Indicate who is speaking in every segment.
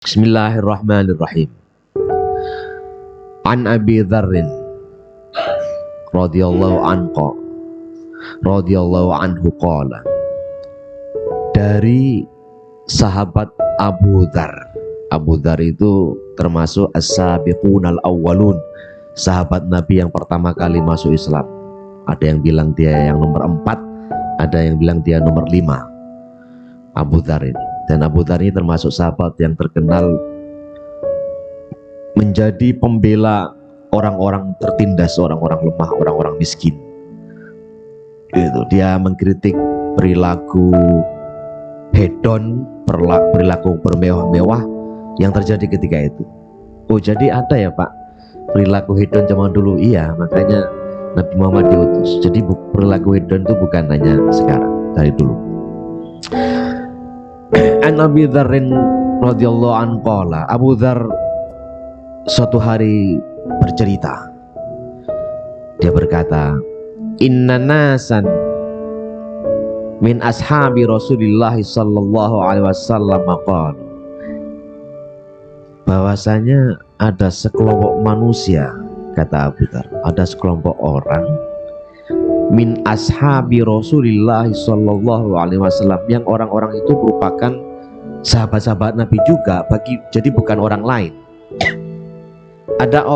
Speaker 1: Bismillahirrahmanirrahim. An Abi Dzarrin radhiyallahu anhu qala. Dari sahabat Abu Dzar. Abu Dzar itu termasuk as-sabiqunal awwalun, sahabat Nabi yang pertama kali masuk Islam. Ada yang bilang dia yang nomor 4, ada yang bilang dia nomor 5. Abu Dzar ini. Dan Abu Dzar ini termasuk sahabat yang terkenal menjadi pembela orang-orang tertindas, orang-orang lemah, orang-orang miskin. Itu dia mengkritik perilaku hedon, perilaku bermewah-mewah yang terjadi ketika itu. Oh, jadi ada ya Pak perilaku hedon zaman dulu? Iya, makanya Nabi Muhammad diutus. Jadi perilaku hedon itu bukan hanya sekarang, dari dulu. An Abi Dzarrin radhiyallahu anhu qala. Abu Dzar suatu hari bercerita. Dia berkata, "Inna nasan min ashabi Rasulillah sallallahu alaihi wasallam qalu." Bahwasanya ada sekelompok manusia, kata Abu Dzar, ada sekelompok orang min ashabi Rasulillah sallallahu alaihi wasallam, yang orang-orang itu merupakan sahabat-sahabat Nabi juga, jadi bukan orang lain. Ada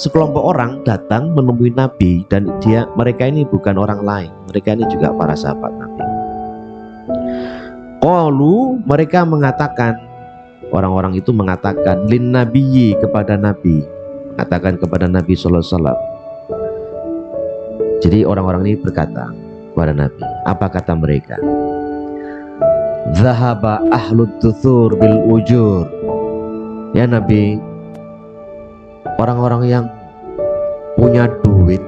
Speaker 1: sekelompok orang datang menemui Nabi, dan mereka ini bukan orang lain, mereka ini juga para sahabat Nabi. Qalu, mereka mengatakan, orang-orang itu mengatakan lin nabiyyi, kepada Nabi, mengatakan kepada Nabi sallallahu alaihi wasallam. Jadi orang-orang ini berkata kepada Nabi, apa kata mereka? Zahaba ahlud duthur bil ujur. Ya Nabi, orang-orang yang punya duit,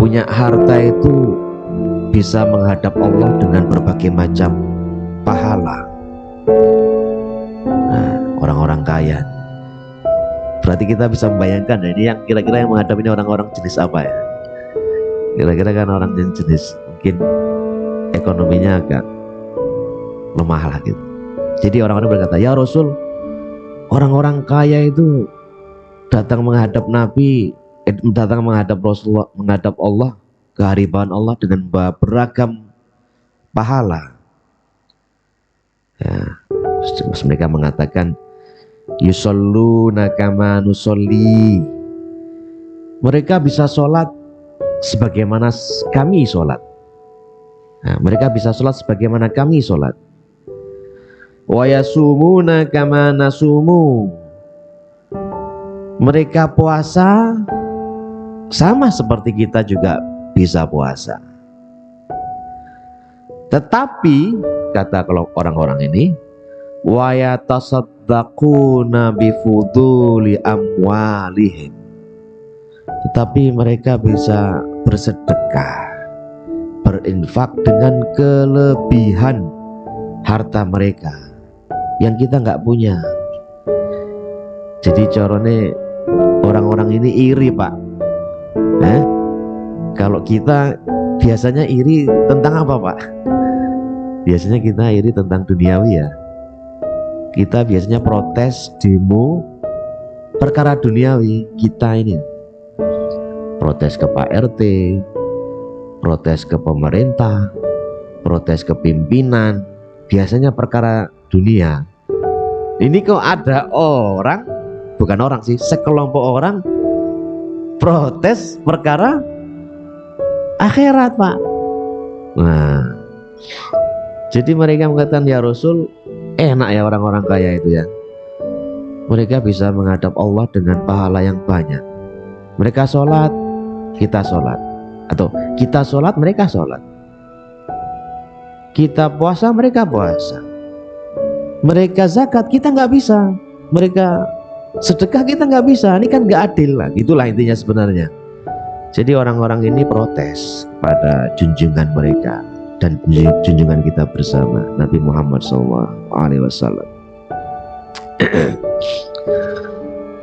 Speaker 1: punya harta itu bisa menghadap Allah dengan berbagai macam pahala. Nah, orang-orang kaya. Berarti kita bisa membayangkan, ini yang kira-kira yang menghadap ini orang-orang jenis apa ya? Kira-kira kan orang jenis mungkin ekonominya agak lemah lah gitu. Jadi orang-orang berkata, ya Rasul, orang-orang kaya itu datang menghadap Nabi, datang menghadap Rasulullah, menghadap Allah, kehadiran Allah dengan beragam pahala. Ya, terus mereka mengatakan, yusalluna kama nusolli. Mereka bisa sholat sebagaimana kami sholat. Nah, mereka bisa sholat sebagaimana kami sholat. Wa yasumuna kama nasumu. Mereka puasa sama seperti kita juga bisa puasa. Tetapi kata kalau orang-orang ini, wa yatasaddaquna bifuduli amwalihim. Tetapi mereka bisa bersedekah, berinfak dengan kelebihan harta mereka yang kita nggak punya. Jadi corone orang-orang ini iri Pak. Kalau kita biasanya iri tentang apa Pak? Biasanya kita iri tentang duniawi ya. Kita biasanya protes, demo perkara duniawi kita ini. Protes ke Pak RT, protes ke pemerintah, protes ke pimpinan, biasanya perkara dunia. Ini kok ada orang, bukan orang sih, sekelompok orang protes perkara akhirat Pak. Nah, jadi mereka mengatakan, ya Rasul, enak ya orang-orang kaya itu ya, mereka bisa menghadap Allah dengan pahala yang banyak. Mereka sholat, kita sholat, atau kita sholat, mereka sholat. Kita puasa, mereka puasa. Mereka zakat, kita nggak bisa. Mereka sedekah, kita nggak bisa. Ini kan nggak adil lah. Itulah intinya sebenarnya. Jadi orang-orang ini protes pada junjungan mereka dan junjungan kita bersama, Nabi Muhammad SAW.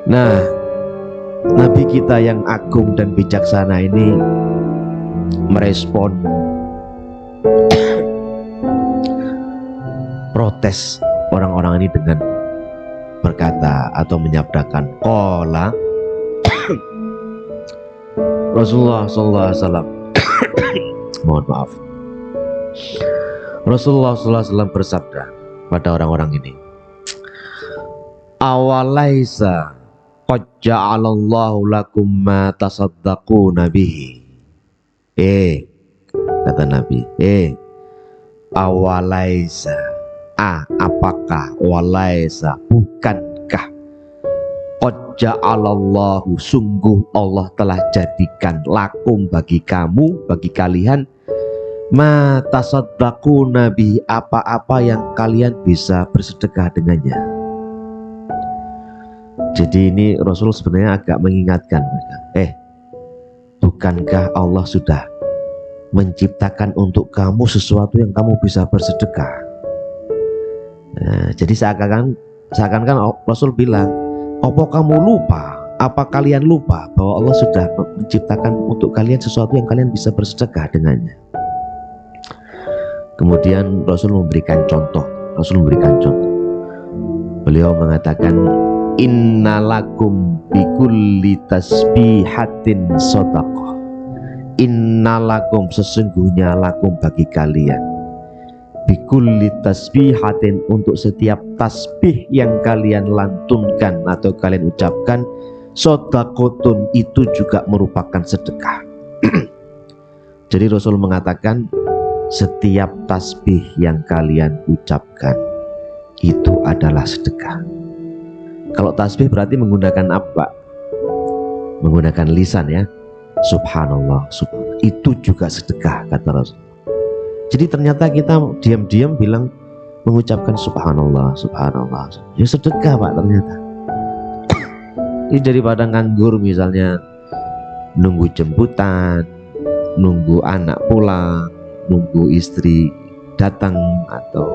Speaker 1: Nah, Nabi kita yang agung dan bijaksana ini merespon protes orang-orang ini dengan berkata atau menyabdakan qala Rasulullah sallallahu alaihi wasallam mohon maaf, Rasulullah sallallahu alaihi wasallam bersabda pada orang-orang ini, awalaisa qad ja'alallahu lakum ma tasaddaquna bihi. Kata Nabi, awalaisa, apakah, walaisa, bukankah, qad ja'alallahu, sungguh Allah telah jadikan, lakum, bagi kamu, bagi kalian, ma tasaddaquna bihi, apa-apa yang kalian bisa bersedekah dengannya. Jadi ini Rasul sebenarnya agak mengingatkan mereka, bukankah Allah sudah menciptakan untuk kamu sesuatu yang kamu bisa bersedekah? Nah, jadi seakan-akan Rasul bilang, apa kamu lupa? Apa kalian lupa bahwa Allah sudah menciptakan untuk kalian sesuatu yang kalian bisa bersedekah dengannya? Kemudian Rasul memberikan contoh. Beliau mengatakan, innalakum bikulli tasbihatin shadaqah. Innalakum, sesungguhnya, lakum, bagi kalian, bikulli tasbihatin, untuk setiap tasbih yang kalian lantunkan atau kalian ucapkan, shadaqatun, itu juga merupakan sedekah. Jadi Rasul mengatakan setiap tasbih yang kalian ucapkan itu adalah sedekah. Kalau tasbih berarti menggunakan apa? Menggunakan lisan, ya. Subhanallah, subhanallah, itu juga sedekah, kata Rasul. Jadi ternyata kita diam-diam bilang, mengucapkan subhanallah, subhanallah, ya sedekah, Pak, ternyata. Ini daripada nganggur, misalnya nunggu jemputan, nunggu anak pulang, nunggu istri datang, atau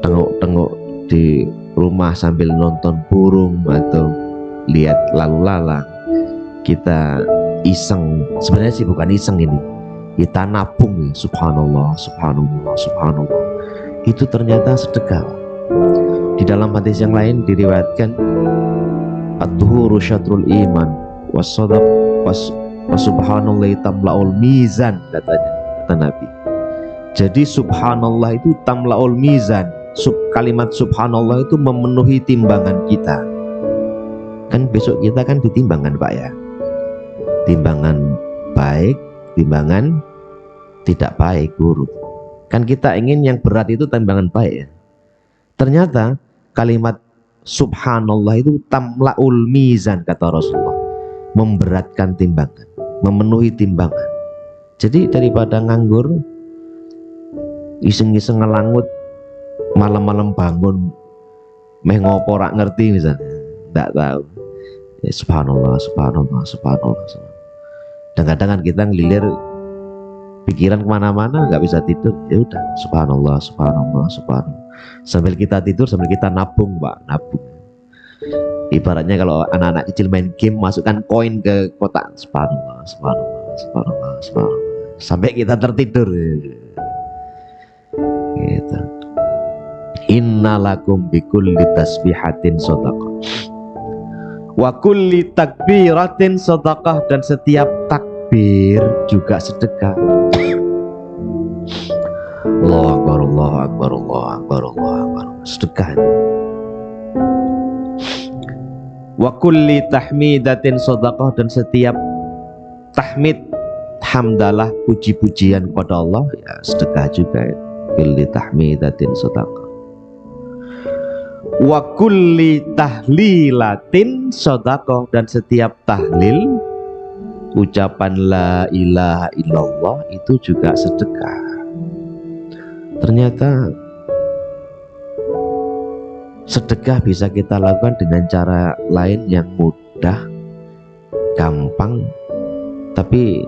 Speaker 1: tengok-tengok di rumah sambil nonton burung atau lihat lalu lalang, kita iseng. Sebenarnya sih bukan iseng, ini kita nabung, ya. Subhanallah, subhanallah, subhanallah, itu ternyata sedekah. Di dalam hadis yang lain diriwayatkan, at-tuhuru syatrul iman was-shadaq was-subhanallah tamla'ul mizan, katanya, kata Nabi. Jadi subhanallah itu tamla'ul mizan, kalimat subhanallah itu memenuhi timbangan kita. Kan besok kita kan ditimbangkan, Pak, ya. Timbangan baik, timbangan tidak baik, buruk. Kan kita ingin yang berat itu timbangan baik, ya. Ternyata kalimat subhanallah itu tamlaul mizan, kata Rasulullah, memberatkan timbangan, memenuhi timbangan. Jadi daripada nganggur, iseng-iseng ngelangut, malam-malam bangun meh ngopo rak ngerti misalnya, enggak tahu, ya, subhanallah, subhanallah, subhanallah. Dan kadang kita ngelilir pikiran kemana-mana, nggak bisa tidur, ya udah subhanallah, subhanallah, subhanallah, sambil kita tidur, sambil kita nabung, Pak, nabung. Ibaratnya kalau anak-anak kecil main game, masukkan koin ke kotak, subhanallah, subhanallah, subhanallah, subhanallah, sampai kita tertidur, gitu. Innalakum bikulli tasbihatin shadaqah wa kulli takbiratin shadaqah, dan setiap takbir juga sedekah. Allahu akbar, Allahu akbar, Allahu akbar, Allahu akbar, sedekah. Wa kulli tahmidatin shadaqah, dan setiap tahmid, hamdalah, puji-pujian kepada Allah, ya sedekah juga. Kulli tahmidatin shadaqah. Wa kulli tahlilatin shadaqah, dan setiap tahlil, ucapan la ilaha illallah, itu juga sedekah. Ternyata sedekah bisa kita lakukan dengan cara lain yang mudah, gampang, tapi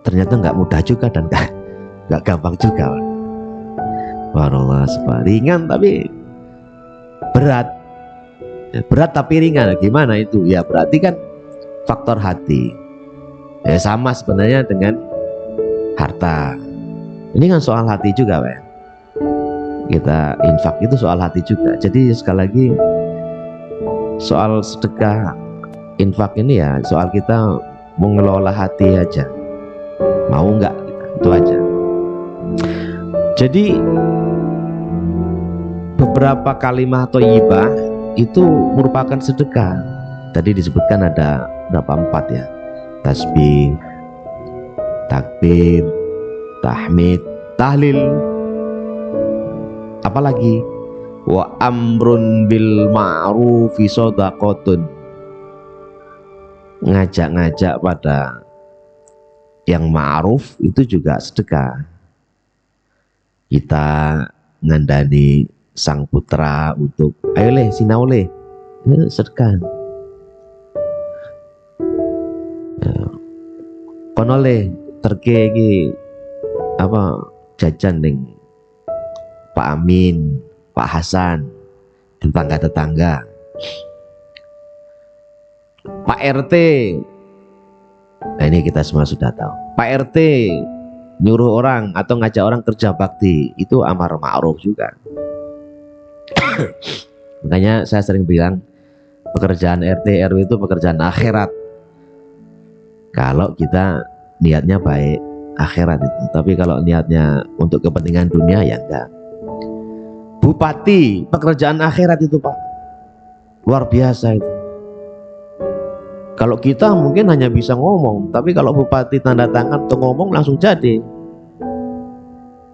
Speaker 1: ternyata nggak mudah juga dan nggak gampang juga. Wallah, ringan tapi berat, berat tapi ringan. Gimana itu? Ya berarti kan faktor hati. Ya sama sebenarnya dengan harta. Ini kan soal hati juga, Pak. Kita infak itu soal hati juga. Jadi sekali lagi soal sedekah infak ini ya soal kita mengelola hati aja, mau nggak kita, itu aja. Jadi beberapa kalimat thayyibah itu merupakan sedekah. Tadi disebutkan ada berapa, 4 ya, tasbih, takbir, tahmid, tahlil, apalagi wa amrun bil ma'rufi shadaqatun, ngajak-ngajak pada yang ma'ruf itu juga sedekah. Kita ngandani sang putra untuk ayo leh sinau leh, sedekah. Kono leh terke iki apa jajan ning Pak Amin, Pak Hasan, tetangga-tetangga. Pak RT, nah ini kita semua sudah tahu. Pak RT nyuruh orang atau ngajak orang kerja bakti, itu amar ma'ruf juga. Makanya saya sering bilang pekerjaan RT RW itu pekerjaan akhirat. Kalau kita niatnya baik, akhirat itu. Tapi kalau niatnya untuk kepentingan dunia ya enggak. Bupati pekerjaan akhirat itu Pak, luar biasa itu. Kalau kita mungkin hanya bisa ngomong, tapi kalau bupati tanda tangan atau ngomong langsung jadi.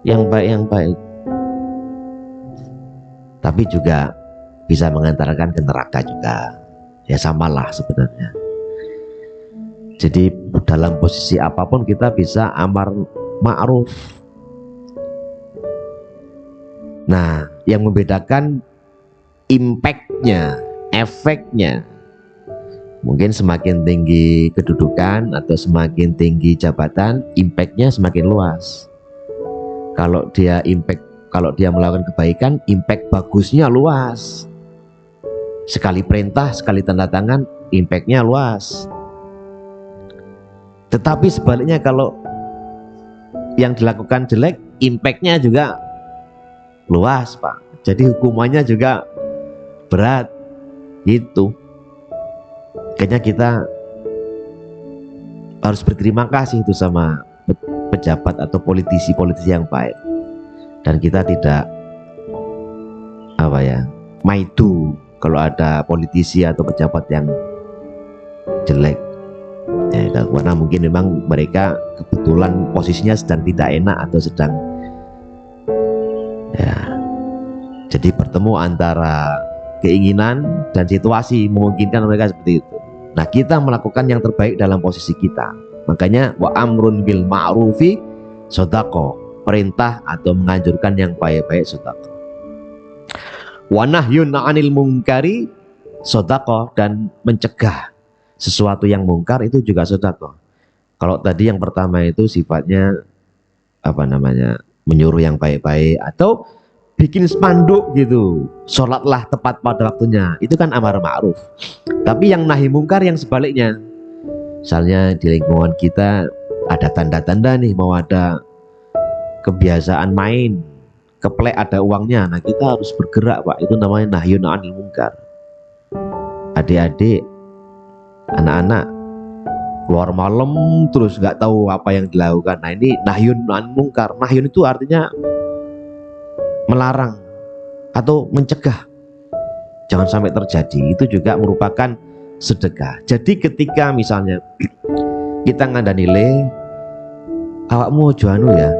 Speaker 1: Yang baik. Tapi juga bisa mengantarkan ke neraka juga. Ya samalah sebenarnya. Jadi dalam posisi apapun kita bisa amar ma'ruf. Nah, yang membedakan impact-nya, efeknya, mungkin semakin tinggi kedudukan atau semakin tinggi jabatan, impact-nya semakin luas. Kalau dia melakukan kebaikan, impact bagusnya luas. Sekali perintah, sekali tanda tangan, impact-nya luas. Tetapi sebaliknya kalau yang dilakukan jelek, impact-nya juga luas Pak. Jadi hukumannya juga berat gitu. Kayaknya kita harus berterima kasih itu sama pejabat atau politisi-politisi yang baik. Dan kita tidak maidu kalau ada politisi atau pejabat yang jelek. Ya, karena mungkin memang mereka kebetulan posisinya sedang tidak enak atau sedang ya. Jadi bertemu antara keinginan dan situasi memungkinkan mereka seperti itu. Nah, kita melakukan yang terbaik dalam posisi kita. Makanya wa amrun bil ma'rufi shadaqah, perintah atau menganjurkan yang baik-baik shadaqah. Wa nahyun 'anil munkari shadaqah, dan mencegah sesuatu yang mungkar itu juga sedekah. Kalau tadi yang pertama itu sifatnya menyuruh yang baik-baik atau bikin spanduk gitu, sholatlah tepat pada waktunya, itu kan amar ma'ruf. Tapi yang nahi mungkar yang sebaliknya, misalnya di lingkungan kita ada tanda-tanda nih mau ada kebiasaan main keplek ada uangnya, nah kita harus bergerak Pak, itu namanya nahyun 'anil munkar. Adik-adik, anak-anak keluar malam terus nggak tahu apa yang dilakukan. Nah ini nahyun 'anil munkar. Nahyun itu artinya melarang atau mencegah, jangan sampai terjadi. Itu juga merupakan sedekah. Jadi ketika misalnya kita ngandani le, awakmu ojo anu ya,